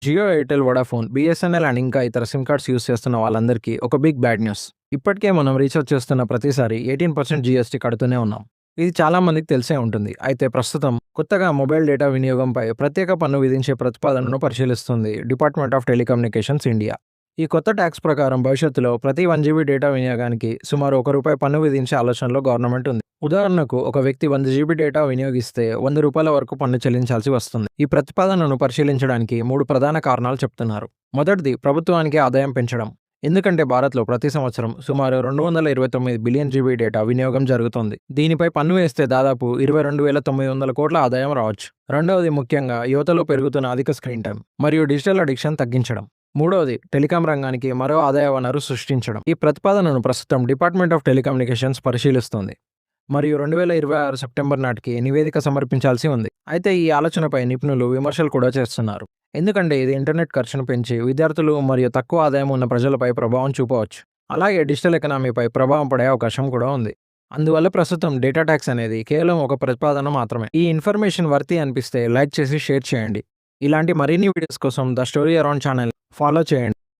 Jio, Airtel, Vodafone, BSNL and ఇంకా ఇతర SIM cards use చేస్తున్న వాళ్ళందరికీ ఒక బిగ్ బ్యాడ్ న్యూస్. ఇప్పటికే మనం రీఛార్జ్ చేస్తున్న ప్రతిసారి 18% జీఎస్టీ కడుతూనే ఉన్నాం. ఇది చాలా మందికి తెలిసే ఉంటుంది. అయితే ప్రస్తుతం కొత్తగా మొబైల్ డేటా వినియోగంపై ప్రత్యేక పన్ను విధించే ప్రతిపాదనను పరిశీలిస్తుంది డిపార్ట్మెంట్ ఆఫ్ టెలికమ్యూనికేషన్స్ ఇండియా. ఈ కొత్త ట్యాక్స్ ప్రకారం భవిష్యత్తులో ప్రతి 1 జీబీ డేటా వినియోగానికి సుమారు ₹1 పన్ను విధించే ఆలోచనలో గవర్నమెంట్ ఉంది. ఉదాహరణకు ఒక వ్యక్తి 100 జీబీ డేటా వినియోగిస్తే ₹100 వరకు పన్ను చెల్లించాల్సి వస్తుంది. ఈ ప్రతిపాదనను పరిశీలించడానికి 3 ప్రధాన కారణాలు చెప్తున్నారు. మొదటిది, ప్రభుత్వానికి ఆదాయం పెంచడం. ఎందుకంటే భారత్లో ప్రతి సంవత్సరం సుమారు 229 బిలియన్ జీబీ డేటా వినియోగం జరుగుతోంది. దీనిపై పన్ను వేస్తే దాదాపు 22,900 కోట్ల ఆదాయం రావచ్చు. రెండవది, ముఖ్యంగా యువతలో పెరుగుతున్న అధిక స్క్రీన్ టైం మరియు డిజిటల్ అడిక్షన్ తగ్గించడం. మూడవది, టెలికాం రంగానికి మరో ఆదాయ వనరు సృష్టించడం. ఈ ప్రతిపాదనను ప్రస్తుతం డిపార్ట్మెంట్ ఆఫ్ టెలికమ్యూనికేషన్స్ పరిశీలిస్తోంది మరియు 2026 సెప్టెంబర్ నాటికి నివేదిక సమర్పించాల్సి ఉంది. అయితే ఈ ఆలోచనపై నిపుణులు విమర్శలు కూడా చేస్తున్నారు. ఎందుకంటే ఇది ఇంటర్నెట్ ఖర్చును పెంచి విద్యార్థులు మరియు తక్కువ ఆదాయం ఉన్న ప్రజలపై ప్రభావం చూపవచ్చు. అలాగే డిజిటల్ ఎకనామీపై ప్రభావం పడే అవకాశం కూడా ఉంది. అందువల్ల ప్రస్తుతం డేటా ట్యాక్స్ అనేది కేవలం ఒక ప్రతిపాదన మాత్రమే. ఈ ఇన్ఫర్మేషన్ వర్తి అనిపిస్తే లైక్ చేసి షేర్ చేయండి. ఇలాంటి మరిన్ని వీడియోస్ కోసం the story around channel follow చేయండి.